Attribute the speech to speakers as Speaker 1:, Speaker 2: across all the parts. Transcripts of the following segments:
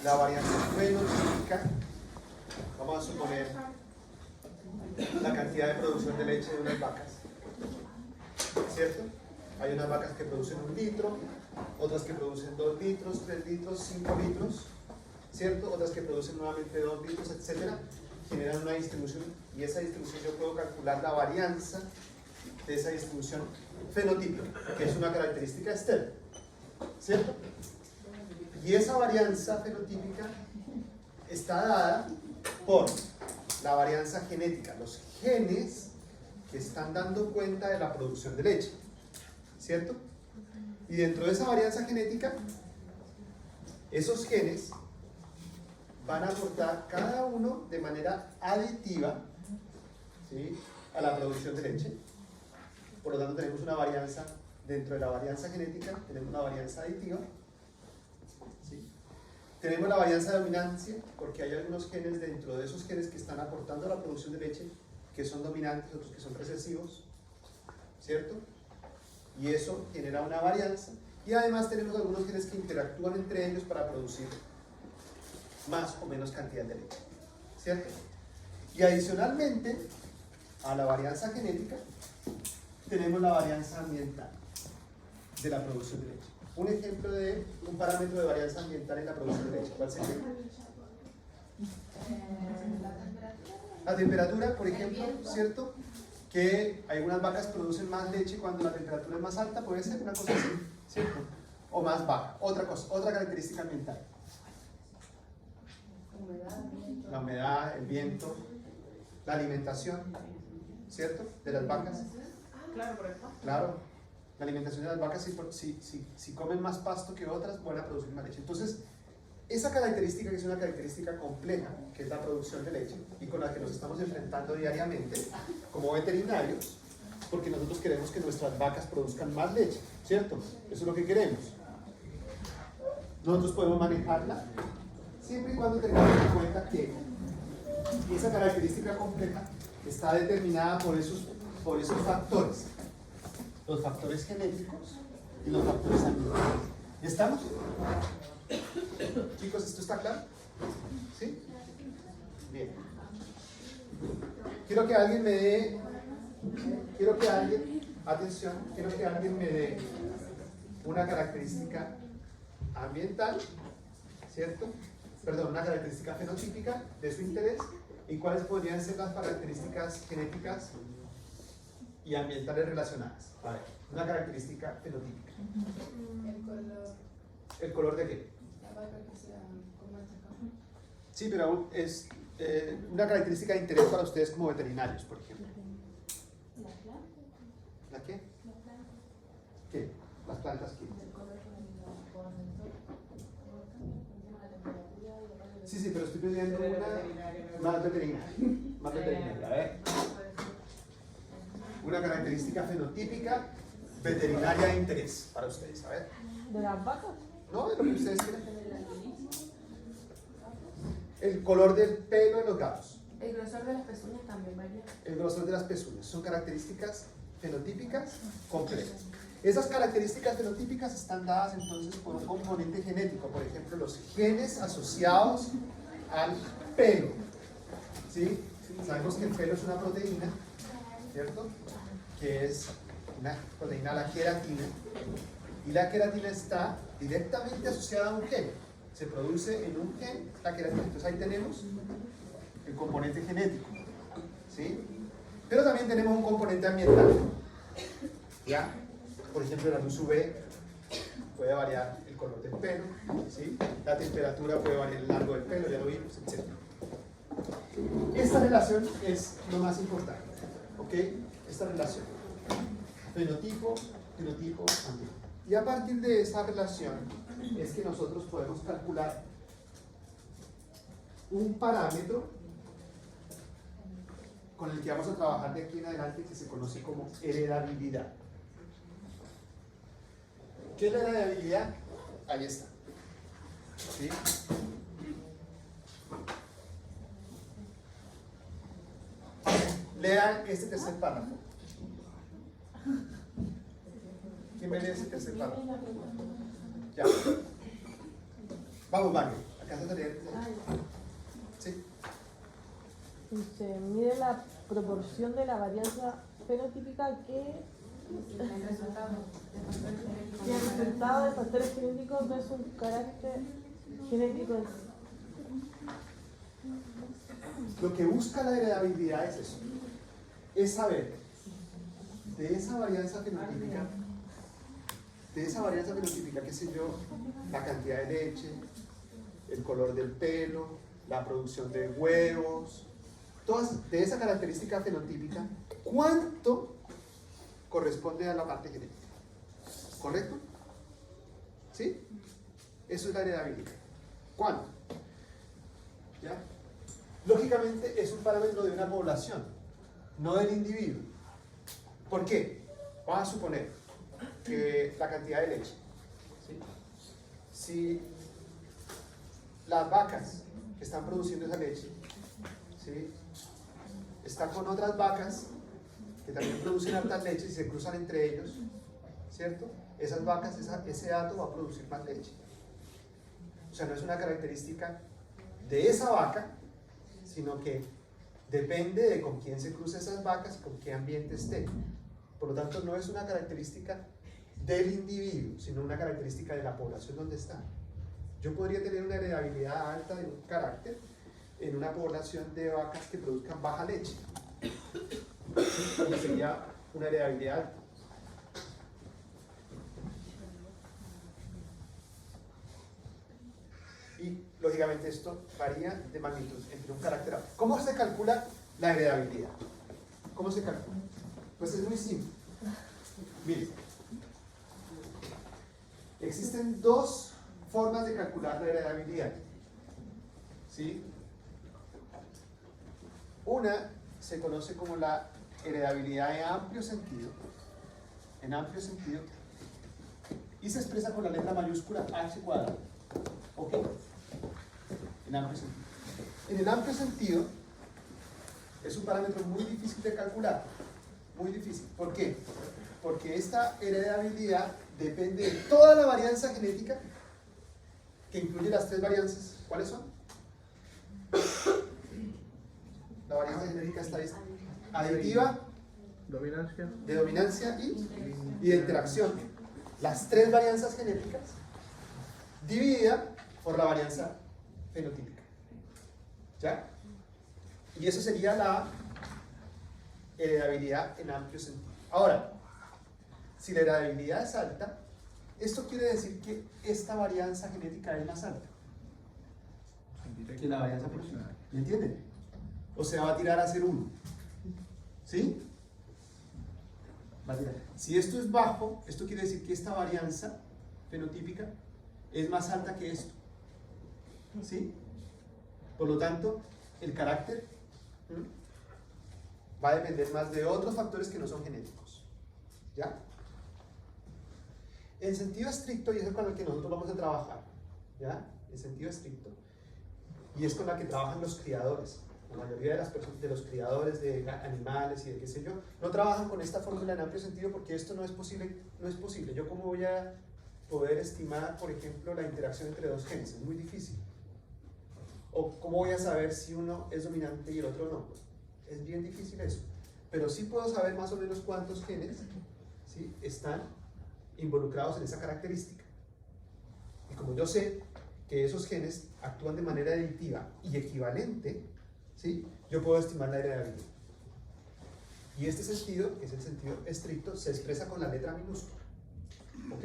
Speaker 1: La varianza fenotípica, vamos a suponer la cantidad de producción de leche de unas vacas, ¿cierto? Hay unas vacas que producen 1 litro, otras que producen 2 litros, 3 litros, 5 litros, ¿cierto? Otras que producen nuevamente 2 litros, etcétera. Generan una distribución y esa distribución yo puedo calcular la varianza de esa distribución fenotípica, que es una característica externa, ¿cierto? Y esa varianza fenotípica está dada por la varianza genética, los genes que están dando cuenta de la producción de leche, ¿cierto? Y dentro de esa varianza genética, esos genes van a aportar cada uno de manera aditiva, ¿sí?, a la producción de leche. Por lo tanto, tenemos una varianza, dentro de la varianza genética, tenemos una varianza aditiva. ¿Sí? Tenemos la varianza de dominancia, porque hay algunos genes dentro de esos genes que están aportando a la producción de leche, que son dominantes, otros que son recesivos, ¿cierto? Y eso genera una varianza. Y además tenemos algunos genes que interactúan entre ellos para producir más o menos cantidad de leche, ¿cierto? Y adicionalmente a la varianza genética tenemos la varianza ambiental de la producción de leche. Un ejemplo de un parámetro de varianza ambiental en la producción de leche, ¿cuál sería? La temperatura, por ejemplo, ¿cierto? Que algunas vacas producen más leche cuando la temperatura es más alta, puede ser una cosa así, ¿cierto? O más baja. Otra cosa, otra característica ambiental. La humedad, el viento, la alimentación, ¿cierto? De las vacas.
Speaker 2: Claro, correcto.
Speaker 1: Claro, la alimentación de las vacas, si comen más pasto que otras, van a producir más leche. Entonces, esa característica, que es una característica compleja, que es la producción de leche, y con la que nos estamos enfrentando diariamente como veterinarios, porque nosotros queremos que nuestras vacas produzcan más leche, ¿cierto? Eso es lo que queremos. Nosotros podemos manejarla siempre y cuando tengamos en cuenta que esa característica compleja está determinada por esos factores, los factores genéticos y los factores ambientales. ¿Estamos? Chicos, ¿esto está claro? ¿Sí? Bien. Quiero que alguien me dé, atención, quiero que alguien me dé una característica ambiental, ¿cierto? Perdón, una característica fenotípica de su interés, y cuáles podrían ser las características genéticas y ambientales relacionadas. A ver, una característica fenotípica.
Speaker 3: El color.
Speaker 1: ¿El color de qué?
Speaker 3: La vaca que sea como esta cama.
Speaker 1: Sí, pero es una característica de interés para ustedes como veterinarios, por ejemplo.
Speaker 3: La planta.
Speaker 1: ¿La qué?
Speaker 3: La planta.
Speaker 1: ¿Qué? ¿Las plantas qué?
Speaker 3: El color con el sol. La temperatura y la radio.
Speaker 1: Sí, sí, pero estoy pidiendo una más veterinaria. Más veterinaria. A ver. Una característica fenotípica veterinaria de interés para ustedes. A ver.
Speaker 2: ¿De las vacas?
Speaker 1: No, de lo que ustedes quieran. El color del pelo de los gatos.
Speaker 3: El grosor de las pezuñas también varía.
Speaker 1: El grosor de las pezuñas. Son características fenotípicas complejas. Esas características fenotípicas están dadas entonces por un componente genético. Por ejemplo, los genes asociados al pelo. ¿Sí? Sabemos que el pelo es una proteína, ¿cierto? Que es una proteína, la queratina. Y la queratina está directamente asociada a un gen. Se produce en un gen la queratina. Entonces ahí tenemos el componente genético, ¿sí? Pero también tenemos un componente ambiental, ¿ya? Por ejemplo, la luz UV puede variar el color del pelo, ¿sí? La temperatura puede variar el largo del pelo, ya lo vimos, etc. Esta relación es lo más importante, ¿ok? Esta relación, fenotipo, ambiente. Y a partir de esa relación es que nosotros podemos calcular un parámetro con el que vamos a trabajar de aquí en adelante, que se conoce como heredabilidad. ¿Qué es la heredabilidad? Ahí está. ¿Sí? Lean este tercer párrafo. ¿Quién me lee ese tercer párrafo? Ya. Vamos, Mario. ¿Alcanzas a leer?
Speaker 2: Ay,
Speaker 1: Sí.
Speaker 2: dice, mide la proporción de la varianza fenotípica que
Speaker 3: El resultado
Speaker 2: el resultado de factores genéticos no es un carácter genético en sí.
Speaker 1: Lo que busca la heredabilidad es eso. Es saber de esa varianza fenotípica, qué sé yo, la cantidad de leche, el color del pelo, la producción de huevos, todas de esa característica fenotípica, ¿cuánto corresponde a la parte genética? ¿Correcto? ¿Sí? Eso es la heredabilidad. ¿Cuánto? ¿Ya? Lógicamente es un parámetro de una población, no del individuo. ¿Por qué? Vamos a suponer que la cantidad de leche. ¿Sí? Si las vacas que están produciendo esa leche, ¿sí?, están con otras vacas que también producen hartas leches y se cruzan entre ellos, ¿cierto? Esas vacas, ese dato va a producir más leche. O sea, no es una característica de esa vaca, sino que depende de con quién se crucen esas vacas y con qué ambiente esté. Por lo tanto, no es una característica del individuo, sino una característica de la población donde está. Yo podría tener una heredabilidad alta de un carácter en una población de vacas que produzcan baja leche. Y sería una heredabilidad alta. Y lógicamente esto varía de magnitud entre un carácter. ¿Cómo se calcula la heredabilidad? ¿Cómo se calcula? Pues es muy simple. Miren, existen dos formas de calcular la heredabilidad. ¿Sí? Una se conoce como la heredabilidad en amplio sentido, y se expresa con la letra mayúscula h cuadrado. ¿Ok? En amplio sentido. En el amplio sentido es un parámetro muy difícil de calcular, muy difícil. ¿Por qué? Porque esta heredabilidad depende de toda la varianza genética, que incluye las tres varianzas. ¿Cuáles son? La varianza genética está aditiva, de dominancia y de interacción. Las tres varianzas genéticas dividida por la varianza fenotípica. ¿Ya? Y eso sería la heredabilidad en amplio sentido. Ahora, si la heredabilidad es alta, esto quiere decir que esta varianza genética es más alta que la varianza fenotípica. ¿Me entienden? O sea, va a tirar a ser 1. ¿Sí? Va a tirar. Si esto es bajo, esto quiere decir que esta varianza fenotípica es más alta que esto. ¿Sí? Por lo tanto, el carácter va a depender más de otros factores que no son genéticos. ¿Ya? En sentido estricto, y es con el que nosotros vamos a trabajar, ¿ya? En sentido estricto, y es con la que trabajan los criadores. La mayoría de las personas, de los criadores de animales y de qué sé yo, no trabajan con esta fórmula en amplio sentido porque esto no es posible. Yo cómo voy a poder estimar, por ejemplo, la interacción entre dos genes, es muy difícil. O cómo voy a saber si uno es dominante y el otro no, es bien difícil eso. Pero sí puedo saber más o menos cuántos genes, ¿sí?, están involucrados en esa característica. Y como yo sé que esos genes actúan de manera aditiva y equivalente, ¿sí?, yo puedo estimar la heredabilidad. Y este sentido, que es el sentido estricto, se expresa con la letra minúscula. ¿Ok?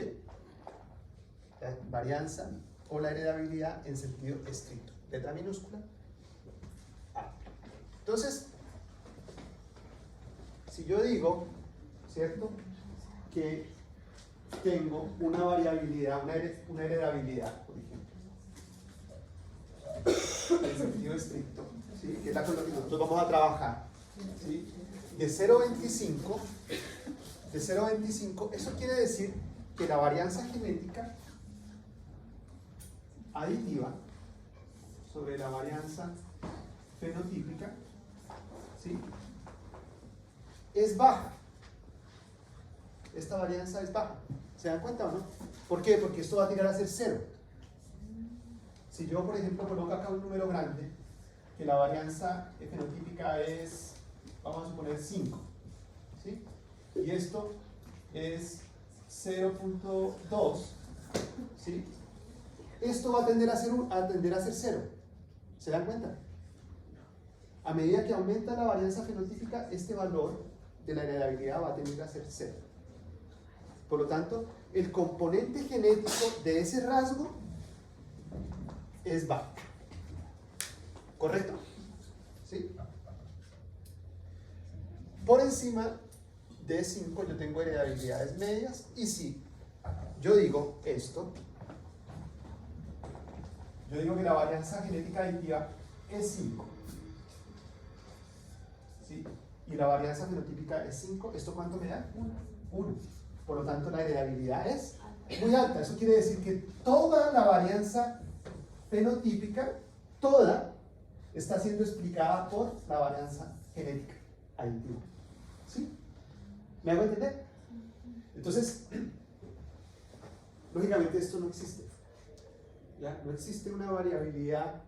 Speaker 1: La varianza o la heredabilidad en sentido estricto. Letra minúscula, A. Entonces, si yo digo, ¿cierto?, que tengo una variabilidad, una heredabilidad, por ejemplo, en sentido estricto, ¿sí?, que es la con la que nosotros vamos a trabajar, ¿sí?, de 0,25, eso quiere decir que la varianza genética aditiva sobre la varianza fenotípica, ¿sí?, es baja. Esta varianza es baja. ¿Se dan cuenta o no? ¿Por qué? Porque esto va a tirar a ser 0. Si yo, por ejemplo, coloco acá un número grande, que la varianza fenotípica es, vamos a suponer 5, ¿sí? Y esto es 0.2, ¿sí? Esto va a tender a ser 0. ¿Se dan cuenta? A medida que aumenta la varianza fenotípica, este valor de la heredabilidad va a tender a ser 0. Por lo tanto, el componente genético de ese rasgo es bajo. ¿Correcto? ¿Sí? Por encima de 5 yo tengo heredabilidades medias, y si yo digo esto, yo digo que la varianza genética aditiva es 5, ¿sí? Y la varianza fenotípica es 5, ¿esto cuánto me da? 1. Por lo tanto, la heredabilidad es muy alta. Eso quiere decir que toda la varianza fenotípica, toda, está siendo explicada por la varianza genética aditiva. ¿Sí? ¿Me hago entender? Entonces, lógicamente esto no existe. ¿Ya? No existe una variabilidad,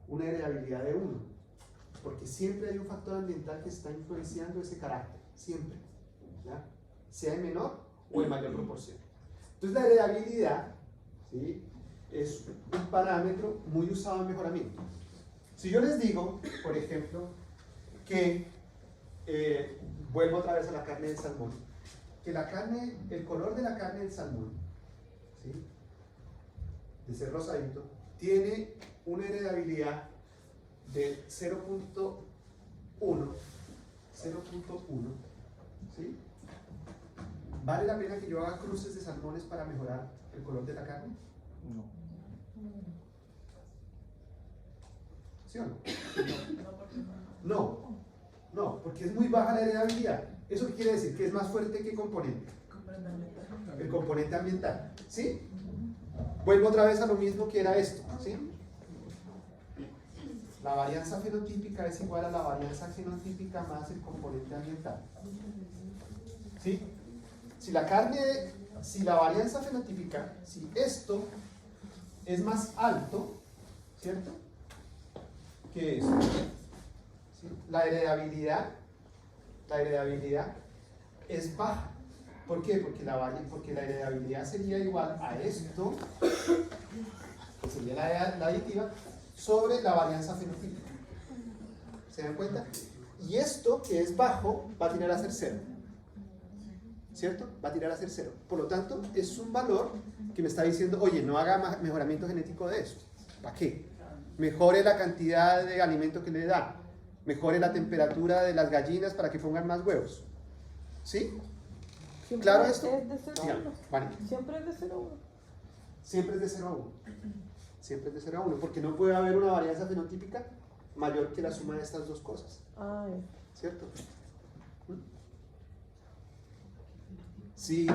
Speaker 1: una heredabilidad de 1, porque siempre hay un factor ambiental que está influenciando ese carácter, siempre, ¿ya? Sea en menor o en mayor proporción. Entonces la heredabilidad, ¿sí?, es un parámetro muy usado en mejoramiento. Si yo les digo, por ejemplo, que vuelvo otra vez a la carne del salmón, que la carne, el color de la carne del salmón, ¿sí?, de ser rosadito, tiene una heredabilidad de 0.1, ¿sí? ¿Vale la pena que yo haga cruces de salmones para mejorar el color de la carne?
Speaker 4: No.
Speaker 1: ¿Sí o no? No, porque es muy baja la heredabilidad. ¿Eso qué quiere decir? Que es más fuerte que componente. El componente ambiental, ¿sí? Vuelvo otra vez a lo mismo que era esto, ¿sí? La varianza fenotípica es igual a la varianza genotípica más el componente ambiental, ¿sí? Si la varianza fenotípica, si esto es más alto, ¿cierto?, que esto, ¿sí?, la heredabilidad es baja. ¿Por qué? Porque la heredabilidad sería igual a esto, que sería la aditiva, sobre la varianza fenotípica. ¿Se dan cuenta? Y esto, que es bajo, va a tirar a ser 0. ¿Cierto? Va a tirar a ser 0. Por lo tanto, es un valor que me está diciendo, oye, no haga mejoramiento genético de esto. ¿Para qué? Mejore la cantidad de alimento que le da. Mejore la temperatura de las gallinas para que pongan más huevos. ¿Sí?
Speaker 2: Siempre
Speaker 1: ¿Claro esto?
Speaker 2: es de 0 a 1.
Speaker 1: Vale.
Speaker 2: Siempre es de 0 a 1.
Speaker 1: Siempre es de 0 a 1. Siempre es de 0 a 1, porque no puede haber una varianza fenotípica mayor que la suma de estas dos cosas.
Speaker 2: Ay.
Speaker 1: ¿Cierto? Si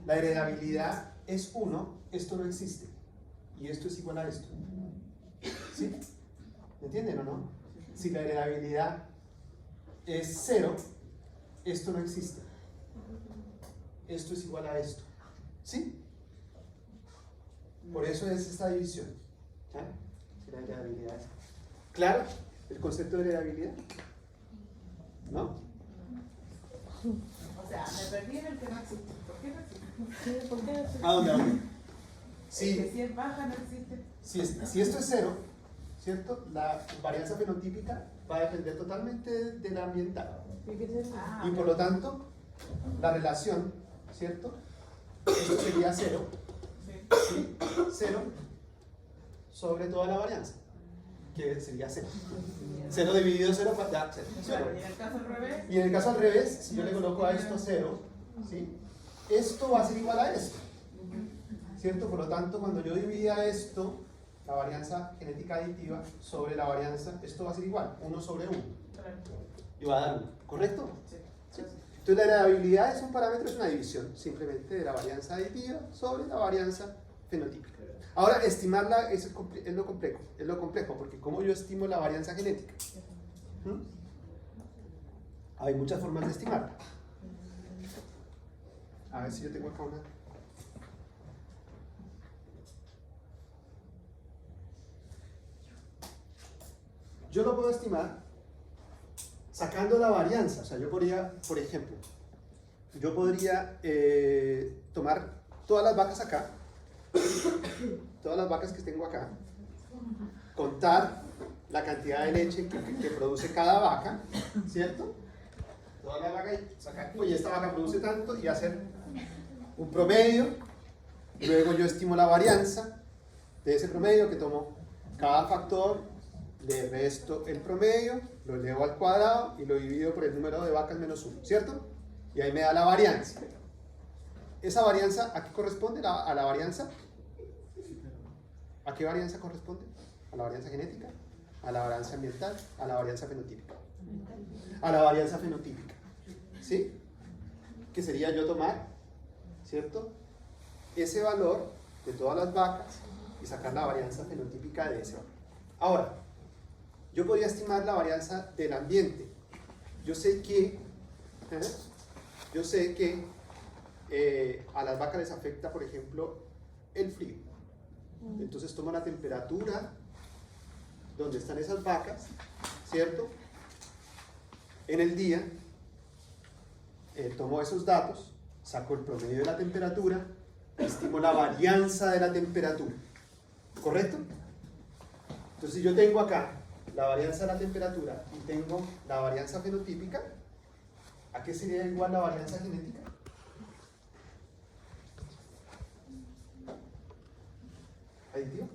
Speaker 1: la heredabilidad es 1, esto no existe. Y esto es igual a esto. ¿Sí? ¿Me entienden o no? Si la heredabilidad es 0, esto no existe. Esto es igual a esto. ¿Sí? Por eso es esta división. ¿Ya? Si la heredabilidad es... ¿Claro? ¿El concepto de heredabilidad? ¿No?
Speaker 3: O sea, me perdí en el que no existe. ¿Por qué no existe?
Speaker 2: Sí, ¿por qué no existe?
Speaker 1: ¿A dónde?
Speaker 3: Que
Speaker 1: Sí.
Speaker 3: si es baja no existe.
Speaker 1: Si esto es 0, ¿cierto?, la varianza fenotípica va a depender totalmente de la ambiental.
Speaker 2: ¿Y qué es eso?
Speaker 1: Y por lo tanto, la relación, ¿cierto?, esto sería 0, ¿sí? 0 sobre toda la varianza, que sería 0. 0 dividido 0 da 0.
Speaker 3: Claro, y en el caso al revés.
Speaker 1: Y en el caso al revés, si yo le coloco a esto 0, ¿sí?, esto va a ser igual a esto. ¿Cierto? Por lo tanto, cuando yo divida esto, la varianza genética aditiva sobre la varianza, esto va a ser igual, 1 sobre 1. Y va a dar 1, ¿correcto?
Speaker 3: Sí.
Speaker 1: ¿Sí? Entonces la heredabilidad es un parámetro, es una división simplemente de la varianza aditiva sobre la varianza fenotípica. Ahora, estimarla es lo complejo, porque ¿cómo yo estimo la varianza genética? Hay muchas formas de estimarla. A ver si yo tengo acá una. yo lo puedo estimar sacando la varianza. O sea, yo podría, por ejemplo, yo podría tomar todas las vacas acá, todas las vacas que tengo acá, contar la cantidad de leche que produce cada vaca, ¿cierto? Todas las vacas, sacar, oye, esta vaca produce tanto, y hacer un promedio. Luego yo estimo la varianza de ese promedio, que tomo cada factor, le resto el promedio, lo elevo al cuadrado y lo divido por el número de vacas menos 1, ¿cierto? Y ahí me da la varianza. ¿Esa varianza a qué corresponde? ¿A la varianza? ¿A qué varianza corresponde? ¿A la varianza genética? ¿A la varianza ambiental? ¿A la varianza fenotípica? A la varianza fenotípica, ¿sí? Que sería yo tomar, ¿cierto?, ese valor de todas las vacas y sacar la varianza fenotípica de ese valor. Ahora, yo podría estimar la varianza del ambiente. Yo sé que a las vacas les afecta, por ejemplo, el frío. Entonces tomo la temperatura donde están esas vacas, ¿cierto?, en el día, tomo esos datos, saco el promedio de la temperatura, estimo la varianza de la temperatura, ¿correcto? Entonces, si yo tengo acá la varianza de la temperatura y tengo la varianza fenotípica, ¿a qué sería igual la varianza genética? ¿Aditivo?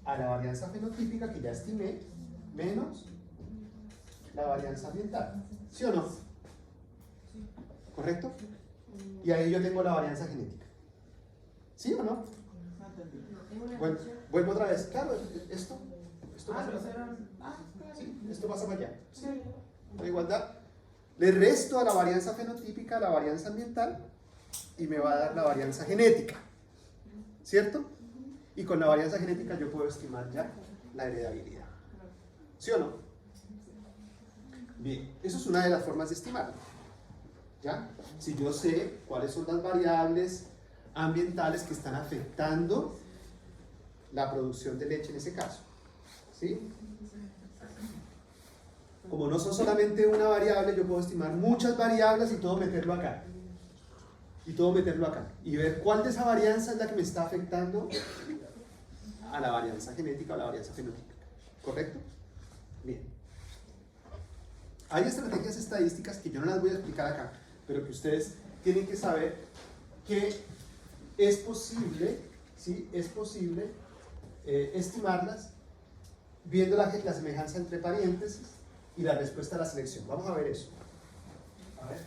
Speaker 1: A la varianza fenotípica que ya estimé, menos la varianza ambiental, ¿sí o no? ¿Correcto? Y ahí yo tengo la varianza genética, ¿sí o no? Bueno, vuelvo otra vez. Claro, esto pasa para allá. Sí, esto pasa para allá. Sí. La igualdad. Le resto a la varianza fenotípica la varianza ambiental y me va a dar la varianza genética, ¿cierto? Y con la varianza genética yo puedo estimar ya la heredabilidad, ¿sí o no? Bien, eso es una de las formas de estimarlo, ¿ya? Si yo sé cuáles son las variables ambientales que están afectando la producción de leche en ese caso, ¿sí? Como no son solamente una variable, yo puedo estimar muchas variables y todo meterlo acá. Y ver cuál de esa varianza es la que me está afectando a la varianza genética o a la varianza fenotípica. ¿Correcto? Bien. Hay estrategias estadísticas que yo no las voy a explicar acá, pero que ustedes tienen que saber que es posible, ¿sí? Es posible estimarlas viendo la semejanza entre paréntesis y la respuesta a la selección. Vamos a ver eso. A ver.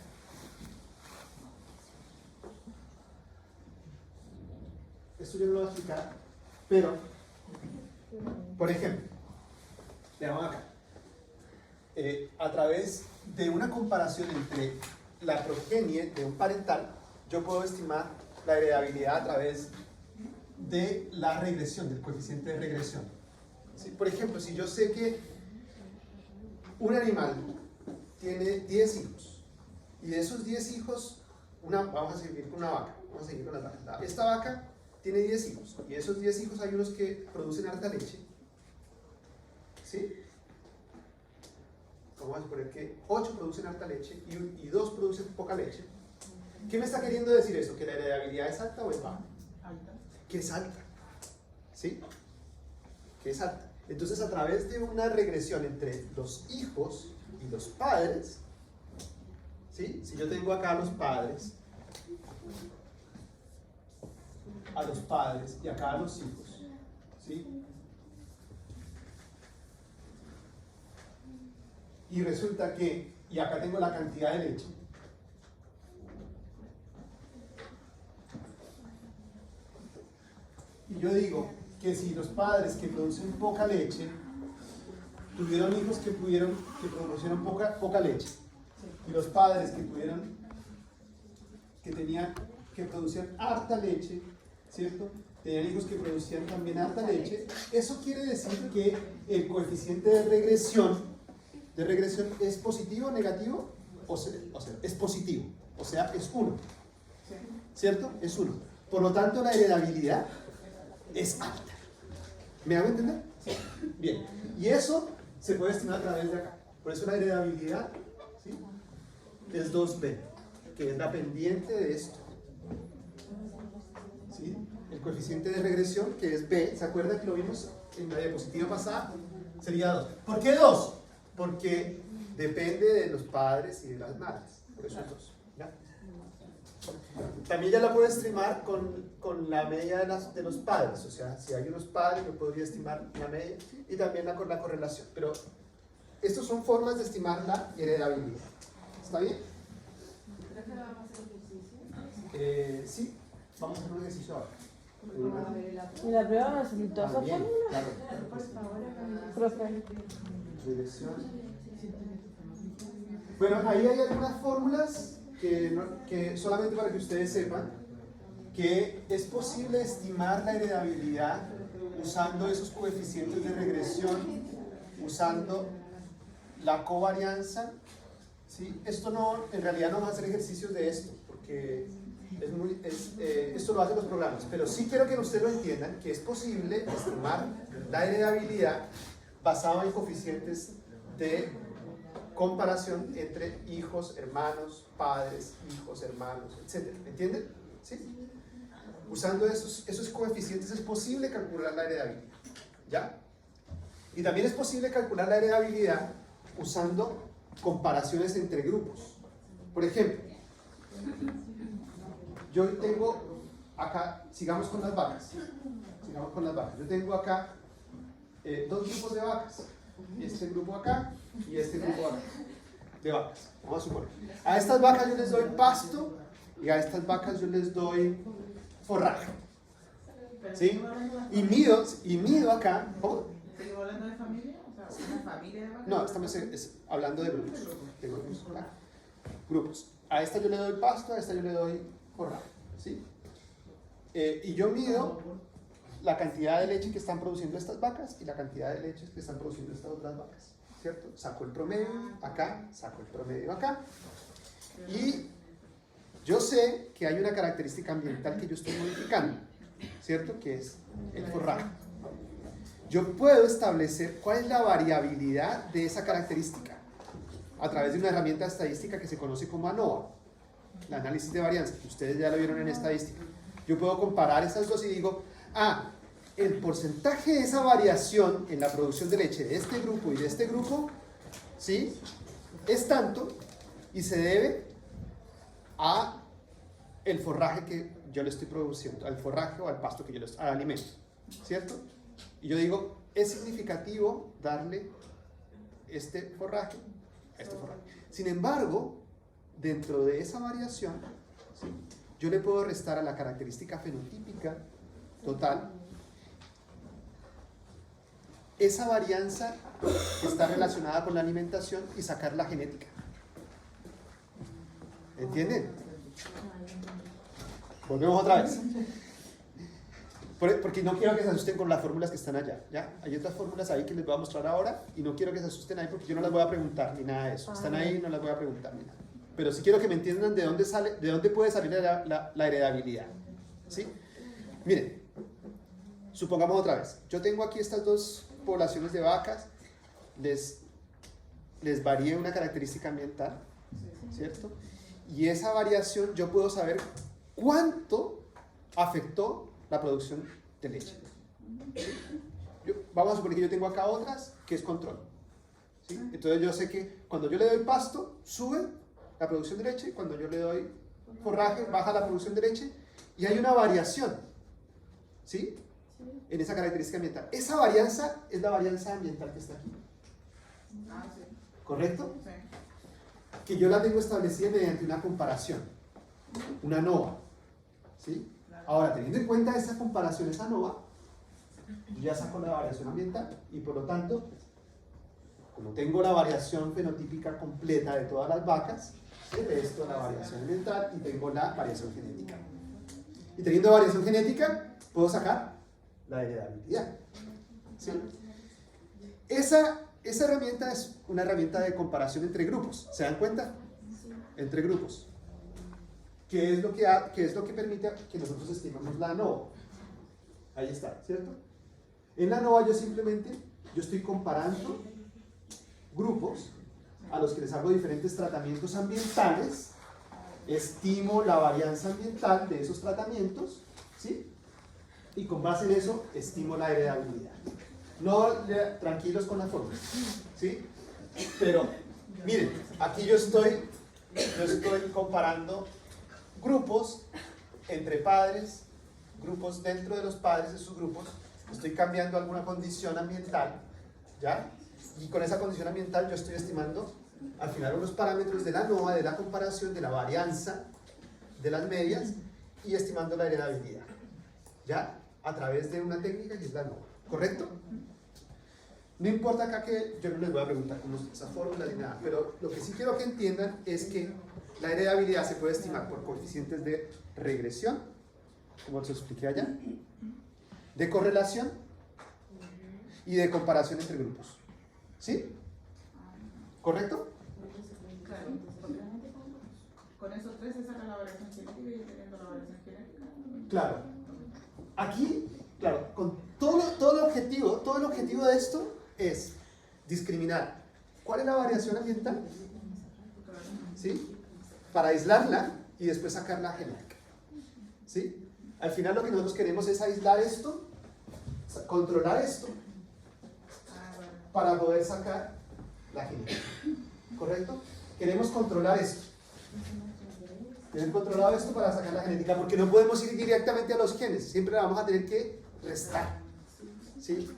Speaker 1: Esto yo no lo voy a explicar, pero, por ejemplo, veamos acá. A través de una comparación entre la progenie de un parental, yo puedo estimar la heredabilidad a través de la regresión, del coeficiente de regresión. ¿Sí? Por ejemplo, si yo sé que un animal tiene 10 hijos, y de esos 10 hijos, vamos a seguir con una vaca, vamos a seguir con las vacas. Esta vaca tiene 10 hijos, y de esos 10 hijos hay unos que producen harta leche, ¿sí? Vamos a suponer que 8 producen harta leche y 2 producen poca leche. ¿Qué me está queriendo decir eso? ¿Que la heredabilidad es alta o es baja? Que es alta, ¿sí? Que es alta. Entonces, a través de una regresión entre los hijos y los padres, ¿sí? Si yo tengo acá a los padres y acá a los hijos, ¿sí? Y resulta que, y acá tengo la cantidad de leche, y yo digo que si los padres que producen poca leche tuvieron hijos que producieron poca leche, y los padres que producían harta leche, ¿cierto? Tenían hijos que producían también harta leche, eso quiere decir que el coeficiente de regresión es positivo, negativo o sea, es positivo, o sea, es 1, ¿cierto? Es 1. Por lo tanto, la heredabilidad es alta. ¿Me hago entender? Bien, y eso se puede estimar a través de acá. Por eso la heredabilidad, ¿sí?, es 2b, que es la pendiente de esto. ¿Sí? El coeficiente de regresión, que es b, ¿se acuerdan que lo vimos en la diapositiva pasada? Sería 2. ¿Por qué 2? Porque depende de los padres y de las madres. Por eso es 2. ¿Ya? También ya la puedo estimar con la media de los padres. O sea, si hay unos padres, yo podría estimar la media y también con la correlación. Pero estas son formas de estimar la heredabilidad. ¿Está bien?
Speaker 3: ¿Crees que le vamos a hacer ejercicio?
Speaker 1: Sí, vamos a hacer un ejercicio ahora.
Speaker 3: A ver, la
Speaker 2: ¿Y la prueba no necesito esa
Speaker 1: También,
Speaker 2: fórmula?
Speaker 1: claro.
Speaker 3: por favor,
Speaker 2: Profe.
Speaker 1: Regresión. Bueno, ahí hay algunas fórmulas que solamente para que ustedes sepan que es posible estimar la heredabilidad usando esos coeficientes de regresión, usando la covarianza. ¿Sí? Esto no, en realidad no vamos a hacer ejercicios de esto, porque esto lo hacen los programas, pero sí quiero que ustedes lo entiendan, que es posible estimar la heredabilidad basado en coeficientes de comparación entre hijos, hermanos, padres, hijos, hermanos, etc. ¿Entienden? ¿Sí? Usando esos coeficientes es posible calcular la heredabilidad. ¿Ya? Y también es posible calcular la heredabilidad usando comparaciones entre grupos. Por ejemplo, yo tengo acá, sigamos con las vacas. Yo tengo acá dos grupos de vacas. Este grupo acá y este grupo acá de vacas. Vamos a suponer. A estas vacas yo les doy pasto y a estas vacas yo les doy forraje. ¿Sí? Y mido acá. ¿Cómo?
Speaker 4: ¿Estás hablando de familia? O sea, ¿una familia de vacas?
Speaker 1: No, estamos hablando de grupos. ¿Verdad? Grupos. A esta yo le doy pasto, a esta yo le doy forraje. ¿Sí? Y yo mido la cantidad de leche que están produciendo estas vacas y la cantidad de leche que están produciendo estas otras vacas. ¿Cierto? Saco el promedio acá, saco el promedio acá. Y yo sé que hay una característica ambiental que yo estoy modificando, ¿cierto? Que es el forraje. Yo puedo establecer cuál es la variabilidad de esa característica a través de una herramienta estadística que se conoce como ANOVA, el análisis de varianza, que ustedes ya lo vieron en estadística. Yo puedo comparar esas dos y digo, el porcentaje de esa variación en la producción de leche de este grupo y de este grupo, ¿sí?, es tanto y se debe a el forraje que yo le estoy produciendo, al forraje o al pasto que yo le estoy, al alimento, ¿cierto? Y yo digo, es significativo darle este forraje a este forraje. Sin embargo, dentro de esa variación, ¿sí?, yo le puedo restar a la característica fenotípica total esa varianza que está relacionada con la alimentación y sacar la genética. ¿Entienden? Volvemos otra vez. Porque no quiero que se asusten con las fórmulas que están allá. ¿Ya? Hay otras fórmulas ahí que les voy a mostrar ahora y no quiero que se asusten ahí porque yo no las voy a preguntar ni nada de eso. Están ahí y no las voy a preguntar ni nada. Pero sí quiero que me entiendan de dónde puede salir la heredabilidad. ¿Sí? Miren, supongamos otra vez. Yo tengo aquí estas dos poblaciones de vacas, les varía una característica ambiental, ¿cierto? Y esa variación yo puedo saber cuánto afectó la producción de leche. Vamos a suponer que yo tengo acá otras que es control, ¿sí? Entonces yo sé que cuando yo le doy pasto sube la producción de leche, cuando yo le doy forraje baja la producción de leche y hay una variación, ¿sí?, en esa característica ambiental. Esa varianza es la varianza ambiental que está aquí.
Speaker 4: Sí.
Speaker 1: ¿Correcto?
Speaker 4: Sí.
Speaker 1: Que yo la tengo establecida mediante una comparación, una ANOVA. ¿Sí? Ahora, teniendo en cuenta esa comparación, esa ANOVA, yo ya saco la variación ambiental y por lo tanto, como tengo la variación fenotípica completa de todas las vacas, le resto la variación ambiental y tengo la variación genética. Y teniendo variación genética, puedo sacar la heredabilidad. ¿Sí? Esa herramienta es una herramienta de comparación entre grupos. ¿Se dan cuenta? Entre grupos. ¿Qué es lo que permite que nosotros estimemos la ANOVA? Ahí está, ¿cierto? En la ANOVA yo estoy comparando grupos a los que les hago diferentes tratamientos ambientales, estimo la varianza ambiental de esos tratamientos, ¿sí? Y con base en eso estimo la heredabilidad. No, tranquilos con la fórmula, ¿sí? Pero miren, aquí yo estoy comparando grupos entre padres, grupos dentro de los padres de sus grupos, estoy cambiando alguna condición ambiental, ¿ya? Y con esa condición ambiental yo estoy estimando al final unos parámetros de la ANOVA, de la comparación, de la varianza de las medias y estimando la heredabilidad, ¿ya? A través de una técnica que es la ANOVA, ¿correcto? No importa acá que yo no les voy a preguntar cómo es esa fórmula ni nada, pero lo que sí quiero que entiendan es que la heredabilidad se puede estimar por coeficientes de regresión, como os expliqué allá, de correlación y de comparación entre grupos. ¿Sí? ¿Correcto?
Speaker 4: Claro, porque con esos tres se saca la variación genética y teniendo la variación genética.
Speaker 1: Claro. Aquí, claro, con todo el objetivo de esto es discriminar cuál es la variación ambiental, ¿sí? Para aislarla y después sacar la genética, ¿sí? Al final lo que nosotros queremos es aislar esto, controlar esto, para poder sacar la genética, ¿correcto? Queremos controlar esto. Tener controlado esto para sacar la genética, porque no podemos ir directamente a los genes, siempre la vamos a tener que restar, ¿sí?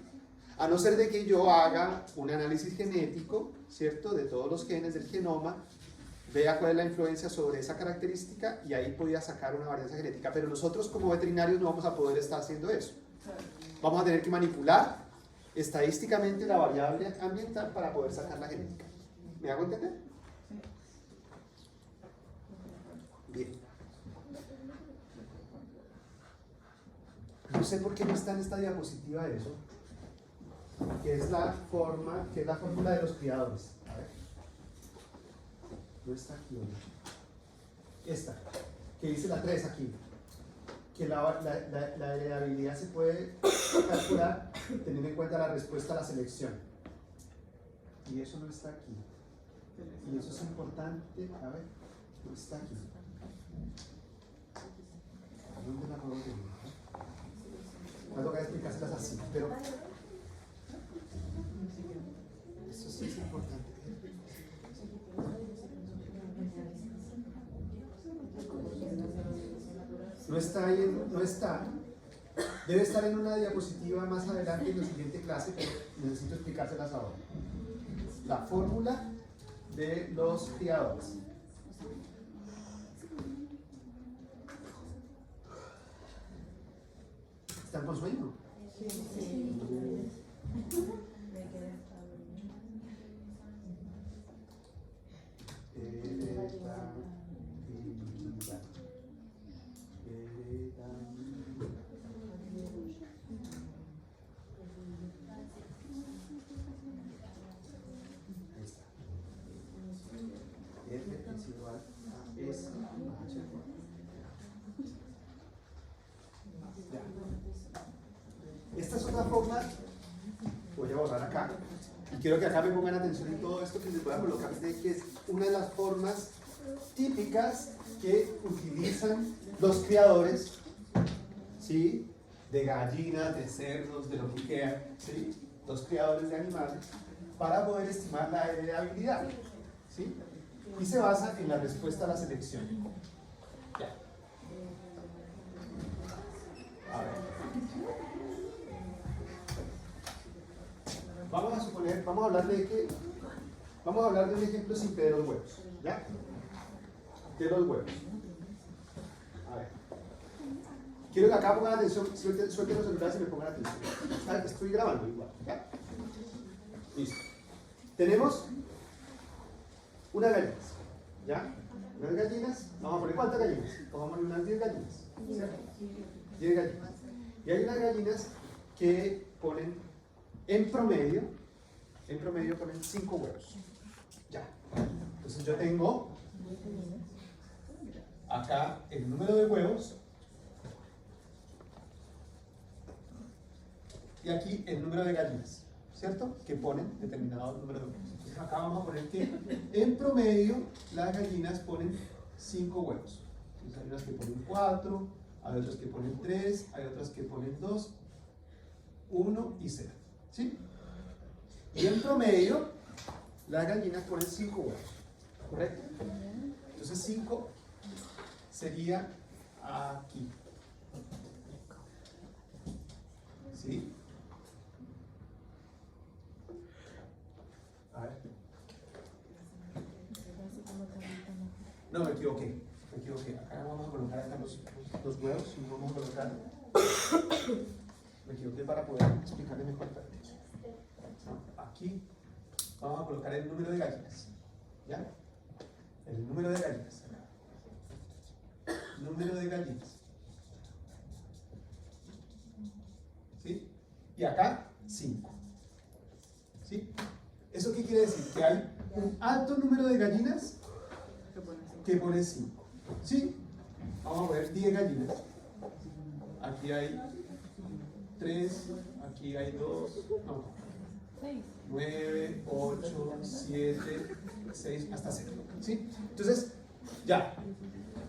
Speaker 1: A no ser de que yo haga un análisis genético, ¿cierto? De todos los genes del genoma, vea cuál es la influencia sobre esa característica y ahí podría sacar una varianza genética, pero nosotros como veterinarios no vamos a poder estar haciendo eso. Vamos a tener que manipular estadísticamente la variable ambiental para poder sacar la genética. ¿Me hago entender? Bien. No sé por qué no está en esta diapositiva eso, que es la fórmula de los criadores. A ver. No está aquí, ¿no? Esta, que dice la 3 aquí, que la heredabilidad se puede calcular teniendo en cuenta la respuesta a la selección. Y eso no está aquí. Y eso es importante. A ver, no está aquí. ¿Dónde la puedo tener? Me toca explicárselas así, pero eso sí es importante. No está ahí, no está. Debe estar en una diapositiva más adelante en la siguiente clase, pero necesito explicárselas ahora. La fórmula de los criadores. ¿Están con sueño?
Speaker 2: Sí.
Speaker 1: Esta es otra forma, voy a borrar acá, y quiero que acá me pongan atención en todo esto que les voy a colocar, que es una de las formas típicas que utilizan los criadores, ¿sí? De gallinas, de cerdos, de lo que quieran, ¿sí? Los criadores de animales, para poder estimar la heredabilidad, ¿sí? Y se basa en la respuesta a la selección. Ya. A ver. Vamos a hablar de un ejemplo simple de los huevos, ¿ya? De los huevos. A ver. Quiero que acá pongan atención, suelten los celulares y me pongan atención. Estoy grabando igual, ¿ya? Listo. Tenemos unas gallinas, ¿ya? Unas gallinas, vamos a poner ¿cuántas gallinas? Pongámosle unas 10 gallinas, ¿cierto? 10 gallinas. Y hay unas gallinas que ponen en promedio ponen 5 huevos. Ya. Entonces yo tengo acá el número de huevos y aquí el número de gallinas, ¿cierto? Que ponen determinado número de huevos. Entonces acá vamos a poner que en promedio las gallinas ponen 5 huevos. Entonces, hay unas que ponen 4, hay otras que ponen 3, hay otras que ponen 2, 1 y 0. ¿Sí? Y en promedio las gallinas ponen 5 huevos. ¿Correcto? Entonces 5 sería aquí. ¿Sí? A ver. No, me equivoqué. Acá vamos a colocar acá los huevos y vamos a colocar. Me equivoqué para poder explicarle mejor. Aquí vamos a colocar el número de gallinas. ¿Ya? El número de gallinas. Número de gallinas. ¿Sí? Y acá 5. ¿Sí? ¿Eso qué quiere decir? Que hay un alto número de gallinas que pone 5. ¿Sí? Vamos a ver 10 gallinas. Aquí hay 3, aquí hay 2, no, 9, 8, 7, 6, hasta 0. ¿Sí? Entonces, ya,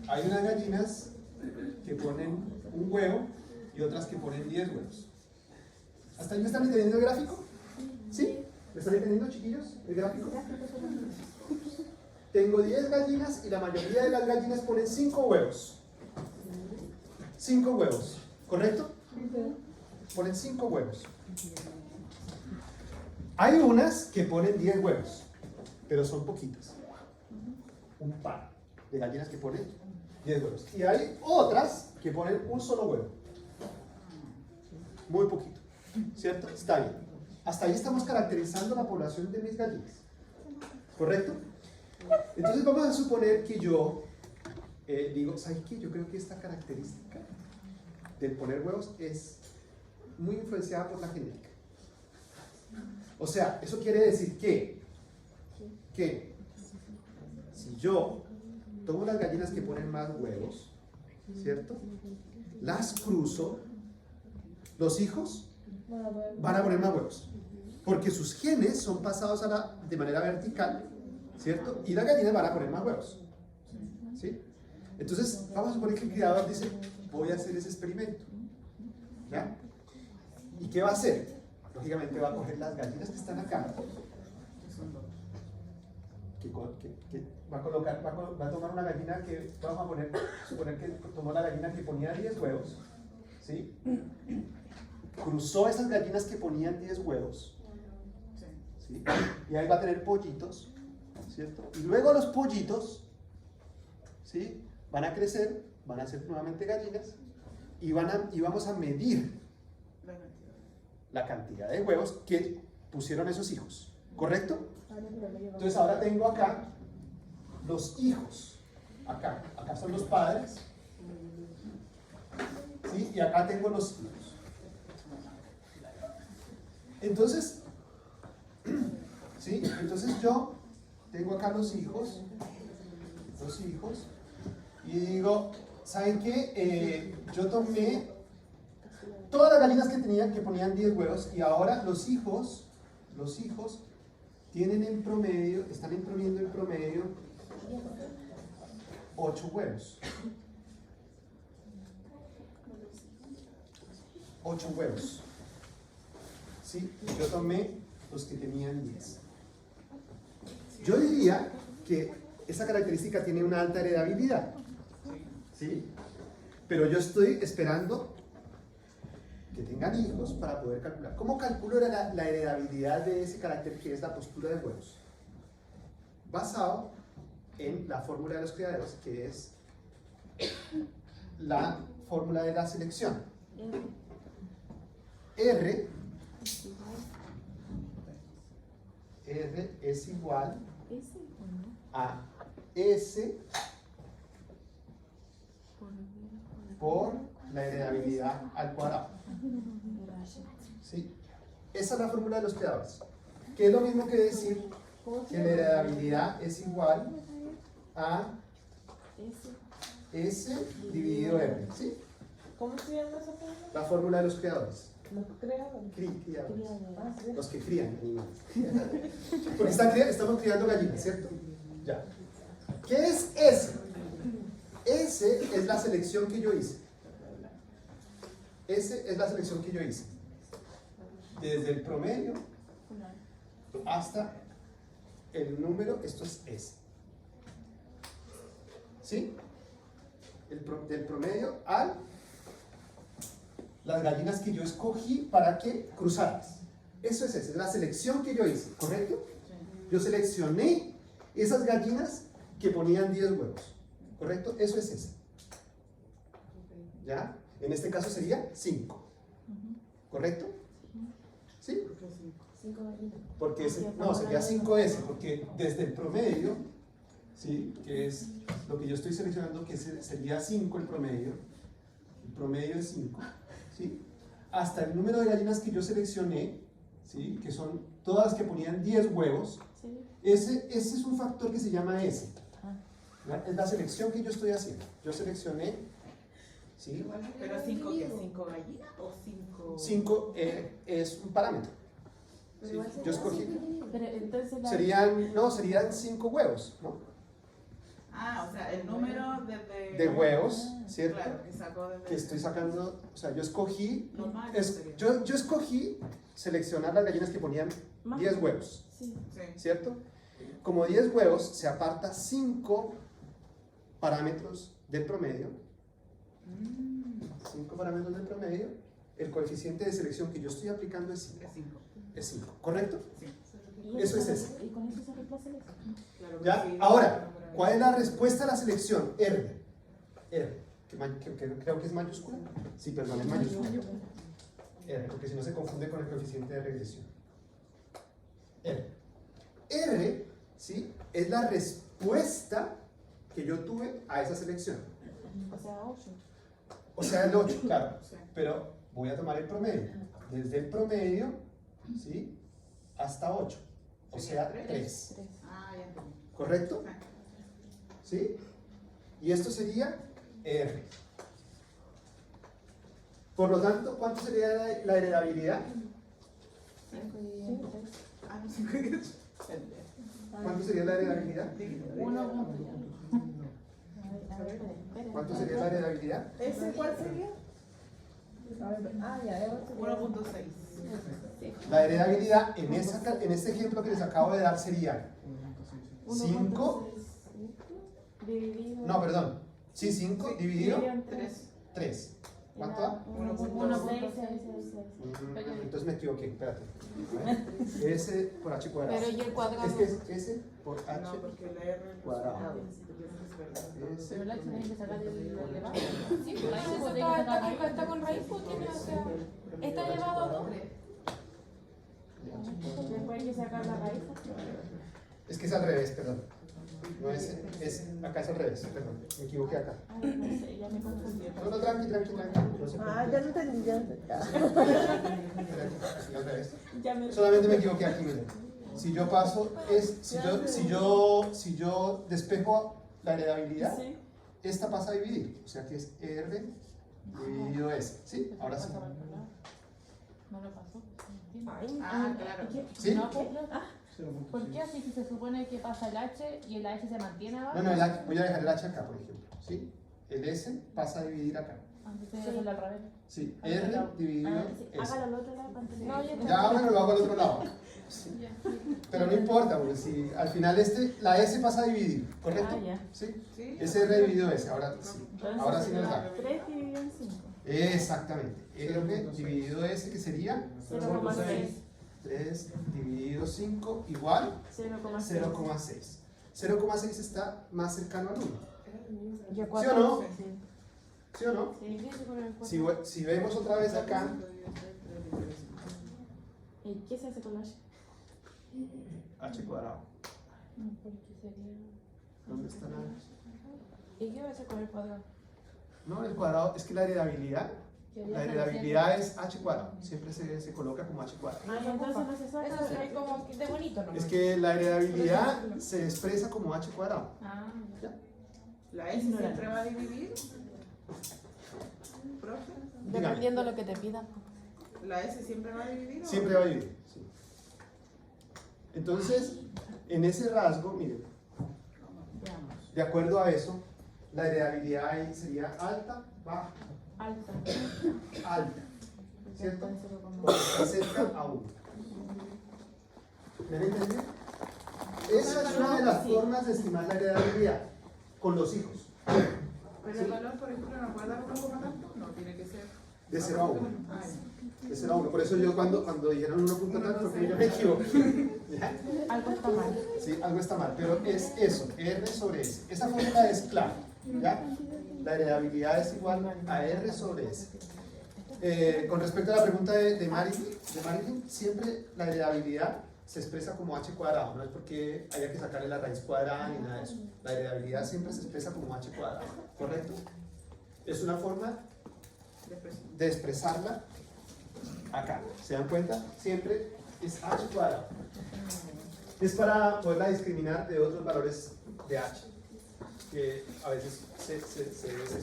Speaker 1: hay unas gallinas que ponen un huevo y otras que ponen 10 huevos. ¿Hasta ahí me están entendiendo el gráfico? ¿Sí? ¿Me están entendiendo, chiquillos, el gráfico? Tengo 10 gallinas y la mayoría de las gallinas ponen 5 huevos. 5 huevos, ¿correcto? Ponen 5 huevos. Hay unas que ponen 10 huevos, pero son poquitas. Un par de gallinas que ponen 10 huevos. Y hay otras que ponen un solo huevo. Muy poquito, ¿cierto? Está bien. Hasta ahí estamos caracterizando la población de mis gallinas. ¿Correcto? Entonces vamos a suponer que yo digo, ¿sabes qué? Yo creo que esta característica del poner huevos es muy influenciada por la genética. O sea, eso quiere decir que si yo tomo las gallinas que ponen más huevos, ¿cierto? Las cruzo, los hijos van a poner más huevos. Porque sus genes son pasados de manera vertical, ¿cierto? Y las gallinas van a poner más huevos. ¿Sí? Entonces, vamos a suponer que el criador dice, voy a hacer ese experimento. ¿Ya? ¿Y qué va a hacer? Lógicamente va a coger las gallinas que están acá, va a tomar una gallina que, vamos a suponer que tomó la gallina que ponía 10 huevos, ¿sí? Cruzó esas gallinas que ponían 10 huevos, ¿sí? Y ahí va a tener pollitos, ¿cierto? Y luego los pollitos, ¿sí? Van a crecer, van a ser nuevamente gallinas y vamos a medir la cantidad de huevos que pusieron esos hijos, ¿correcto? Entonces ahora tengo acá los hijos, acá son los padres, ¿sí? Y acá tengo los hijos. Entonces, ¿sí? Entonces yo tengo acá los hijos, y digo, ¿saben qué? Yo tomé todas las gallinas que ponían 10 huevos y ahora los hijos tienen están poniendo en promedio 8 huevos. 8 huevos. ¿Sí? Yo tomé los que tenían 10. Yo diría que esa característica tiene una alta heredabilidad. ¿Sí? Pero yo estoy esperando que tengan hijos para poder calcular. ¿Cómo calculo la heredabilidad de ese carácter que es la postura de huevos? Basado en la fórmula de los criaderos, que es la fórmula de la selección. R es igual a S por la heredabilidad al cuadrado. ¿Sí? Esa es la fórmula de los criadores, que es lo mismo que decir que la heredabilidad es igual a S dividido R. ¿Sí?
Speaker 2: ¿Cómo se llama esa fórmula?
Speaker 1: La fórmula de los criadores.
Speaker 2: Los creadores.
Speaker 1: Criadores.
Speaker 2: ¿Sí?
Speaker 1: Los que crían animales. Porque estamos criando gallinas, ¿cierto? Ya. ¿Qué es ese? Ese es la selección que yo hice. Ese es la selección que yo hice. Desde el promedio hasta el número, esto es S. ¿Sí? Del promedio a las gallinas que yo escogí para que cruzarlas. Eso es esa, es la selección que yo hice, ¿correcto? Yo seleccioné esas gallinas que ponían 10 huevos, ¿correcto? Eso es ese. ¿Ya? En este caso sería 5, ¿correcto? ¿Sí?
Speaker 3: 5 gallinas.
Speaker 1: Porque no, sería 5S, porque desde el promedio, ¿sí? Que es lo que yo estoy seleccionando, que sería 5 el promedio es 5, ¿sí? Hasta el número de gallinas que yo seleccioné, ¿sí? Que son todas las que ponían 10 huevos,
Speaker 2: Sí.
Speaker 1: ese es un factor que se llama S. ¿Ya? Es la selección que yo estoy haciendo. Yo seleccioné, ¿sí?
Speaker 4: Pero 5 que 5 gallinas o 5.
Speaker 1: 5 es un parámetro.
Speaker 3: Pero
Speaker 1: ¿sí?
Speaker 3: igual
Speaker 1: Yo
Speaker 3: sería
Speaker 1: escogí.
Speaker 3: 5 gallinas.
Speaker 2: Pero entonces la...
Speaker 1: Serían 5 huevos, ¿no?
Speaker 4: Ah, o sea, el número
Speaker 1: De huevos, ¿cierto?
Speaker 4: Claro, que sacó desde.
Speaker 1: Que estoy sacando, o sea, yo escogí,
Speaker 4: Normal, sería.
Speaker 1: yo escogí seleccionar las gallinas que ponían
Speaker 2: Más.
Speaker 1: 10 huevos,
Speaker 2: Sí.
Speaker 4: Sí.
Speaker 1: ¿cierto? Como 10 huevos, se aparta 5 parámetros del promedio, 5 parámetros del promedio, el coeficiente de selección que yo estoy aplicando es 5.
Speaker 4: Es 5.
Speaker 1: Es 5, ¿correcto?
Speaker 4: Sí.
Speaker 2: Y
Speaker 1: Eso es ese.
Speaker 2: Y con eso se reemplaza el S.
Speaker 4: Claro que
Speaker 1: ¿Ya?
Speaker 4: sí.
Speaker 1: Ahora, ¿cuál es la respuesta a la selección? R. R. Que creo que es mayúscula. Sí, perdón, es mayúscula. R, porque si no se confunde con el coeficiente de regresión. R. R, ¿sí? Es la respuesta que yo tuve a esa selección.
Speaker 2: O sea, 8.
Speaker 1: O sea, el 8, claro.
Speaker 4: Sí.
Speaker 1: Pero voy a tomar el promedio. Desde el promedio, ¿sí? Hasta 8. O sea, 3.
Speaker 2: 3.
Speaker 4: Ah, ya entendí.
Speaker 1: ¿Correcto? ¿Sí? Y esto sería R. Por lo tanto, ¿cuánto sería la heredabilidad?
Speaker 2: 5 y 3.
Speaker 4: Ah, no sé.
Speaker 1: ¿Cuánto sería la heredabilidad?
Speaker 2: 1 punto. A ver, espera.
Speaker 1: ¿Cuánto sería la heredabilidad?
Speaker 2: ¿Ese cuál sería? Ah, ya, es
Speaker 4: 1.6.
Speaker 1: La heredabilidad en este ejemplo que les acabo de dar sería 5,
Speaker 2: dividido.
Speaker 1: no, perdón, sí, 5 dividido
Speaker 4: 3.
Speaker 1: 3. ¿Cuánto da?
Speaker 2: 1.6.
Speaker 1: Entonces me equivoqué, espérate. S por H cuadrado.
Speaker 2: Pero ¿y el cuadrado?
Speaker 1: Es que es S por H
Speaker 4: No, porque la R
Speaker 1: cuadrado.
Speaker 2: Pero
Speaker 1: S
Speaker 2: la acción hay que sacar el elevado.
Speaker 3: Sí, pero eso está con raíz, pues tiene, o sea, está elevado a doble.
Speaker 2: Después hay que sacar la raíz.
Speaker 1: Es que es al revés, perdón. No es, acá es al revés, perdón. Me equivoqué acá.
Speaker 2: Ay, no sé, ya me confundí.
Speaker 1: No, no, tranqui. No se preocupe.
Speaker 2: ya no entendí, ya.
Speaker 1: Sí, al revés.
Speaker 2: Ya me...
Speaker 1: Solamente me equivoqué aquí, miren. Si yo paso, si yo despejo la heredabilidad,
Speaker 2: Sí.
Speaker 1: esta pasa a dividir. O sea que es R dividido S. ¿Sí? Ahora sí.
Speaker 2: No lo pasó.
Speaker 4: Ah, claro.
Speaker 1: ¿Sí?
Speaker 2: No, pues, ¿por qué así si se supone que pasa el H y el H se mantiene abajo?
Speaker 1: No, voy a dejar el H acá, por ejemplo. ¿Sí? El S pasa a dividir acá.
Speaker 2: Entonces sí. Al revés.
Speaker 1: Sí, R dividido S.
Speaker 2: Hágalo al otro lado para entender. No,
Speaker 1: Ya, bueno, lo hago al otro lado. Sí. Pero no importa, porque si al final la S pasa a dividir, ¿correcto?
Speaker 2: Ah, ya.
Speaker 1: ¿Sí?
Speaker 4: Sí.
Speaker 1: SR dividido S, ahora sí.
Speaker 2: Entonces,
Speaker 1: Ahora sí nos da.
Speaker 2: 3 dividido en 5.
Speaker 1: Exactamente. R dividido S, que sería
Speaker 2: 0,6.
Speaker 1: 3 dividido 5 igual
Speaker 2: 0,6.
Speaker 1: 0,6. 0,6 está más cercano al 1.
Speaker 2: ¿Sí
Speaker 1: o no?
Speaker 2: Sí.
Speaker 1: ¿Sí o no?
Speaker 2: Sí.
Speaker 1: Si vemos otra vez acá,
Speaker 2: ¿Y qué se hace con H?
Speaker 1: H cuadrado.
Speaker 2: Porque sería...
Speaker 1: ¿Dónde está la H?
Speaker 2: ¿Y qué va a hacer con el cuadrado?
Speaker 1: No, el cuadrado es que la heredabilidad es H cuadrado. Siempre se coloca como H cuadrado.
Speaker 2: Ah, entonces no se saca.
Speaker 3: Eso es como de bonito, ¿no?
Speaker 1: Es que la heredabilidad se expresa como H cuadrado.
Speaker 2: Ah,
Speaker 1: ¿Ya?
Speaker 4: La S siempre va a dividir. Profe.
Speaker 2: dependiendo de lo que te pidan.
Speaker 4: La S siempre va a dividir.
Speaker 1: Siempre va a dividir. Sí. Entonces, en ese rasgo, miren,
Speaker 2: Veamos.
Speaker 1: de acuerdo a eso, la heredabilidad ahí sería alta, baja,
Speaker 2: Alta.
Speaker 1: alta. ¿Cierto?
Speaker 2: Está en 0,1.
Speaker 1: Porque está cerca a 1. ¿Me han entendido? Esa es una de las formas de estimar la heredabilidad con los hijos.
Speaker 4: Pero el valor, por ejemplo, no puede dar 1 tanto. No, tiene que ser.
Speaker 1: De 0 a 1.
Speaker 4: Ah, ya.
Speaker 1: De 0 a 1. Por eso yo cuando dijeron 1 punto tanto, fue que yo me equivoqué. ¿Ya?
Speaker 2: Algo está mal.
Speaker 1: Sí, algo está mal, pero es eso, R sobre S. Esa fórmula es clara, ¿ya? La heredabilidad es igual a R sobre S. Con respecto a la pregunta de Marilyn, siempre la heredabilidad se expresa como h cuadrado, no es porque haya que sacarle la raíz cuadrada ni nada de eso. La heredabilidad siempre se expresa como h cuadrado, ¿correcto? Es una forma de expresarla acá. ¿Se dan cuenta? Siempre es h cuadrado. Es para poderla discriminar de otros valores de h que a veces se expresan.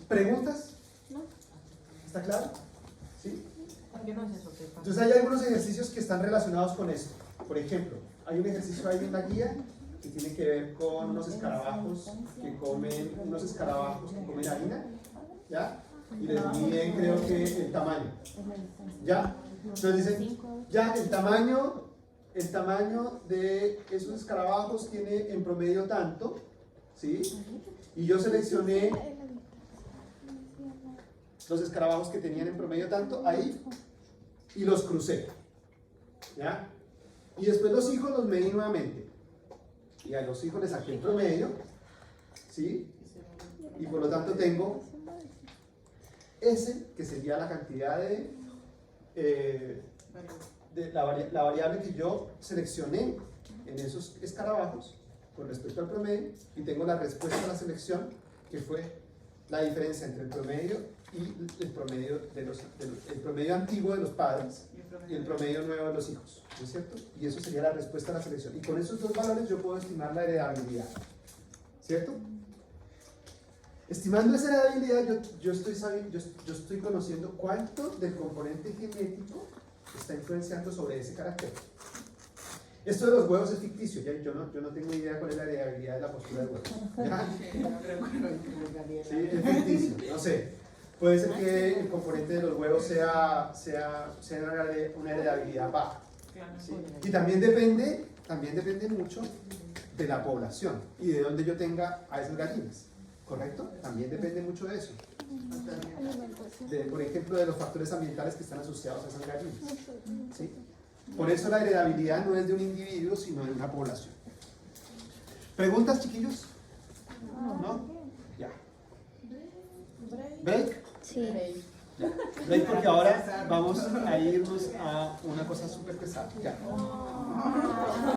Speaker 1: ¿Preguntas?
Speaker 2: ¿No?
Speaker 1: ¿Está claro? ¿Sí?
Speaker 2: ¿Qué no es eso? ¿Qué pasa?
Speaker 1: Entonces hay algunos ejercicios que están relacionados con esto. Por ejemplo, hay un ejercicio ahí en la guía que tiene que ver con unos escarabajos que comen harina, ¿ya? Y les miden, creo que el tamaño, ¿ya? Entonces dicen, ya el tamaño de esos escarabajos tiene en promedio tanto, ¿sí? Y yo seleccioné los escarabajos que tenían en promedio tanto ahí y los crucé, ¿ya? Y después los hijos los medí nuevamente y a los hijos les saqué el promedio, ¿sí? Y por lo tanto tengo S, que sería la cantidad de la variable que yo seleccioné en esos escarabajos con respecto al promedio, y tengo la respuesta a la selección, que fue la diferencia entre el promedio y el promedio, el promedio antiguo de los padres y el promedio nuevo de los hijos, ¿no es cierto? Y eso sería la respuesta a la selección. Y con esos dos valores yo puedo estimar la heredabilidad, ¿cierto? Estimando esa heredabilidad, yo estoy conociendo cuánto del componente genético está influenciando sobre ese carácter. Esto de los huevos es ficticio, ya yo no tengo idea cuál es la heredabilidad de la postura del huevo. ¿Ya? Sí, es ficticio, no sé. Puede ser que el componente de los huevos sea una heredabilidad baja. ¿Sí? Y también depende mucho de la población y de dónde yo tenga a esas gallinas, ¿correcto? También depende mucho de eso. Por ejemplo, de los factores ambientales que están asociados a esas gallinas. ¿Sí? Por eso la heredabilidad no es de un individuo, sino de una población. ¿Preguntas, chiquillos? ¿No? Ya. ¿Break?
Speaker 5: Sí.
Speaker 1: Ya. Break, porque ahora vamos a irnos a una cosa súper pesada. Ya.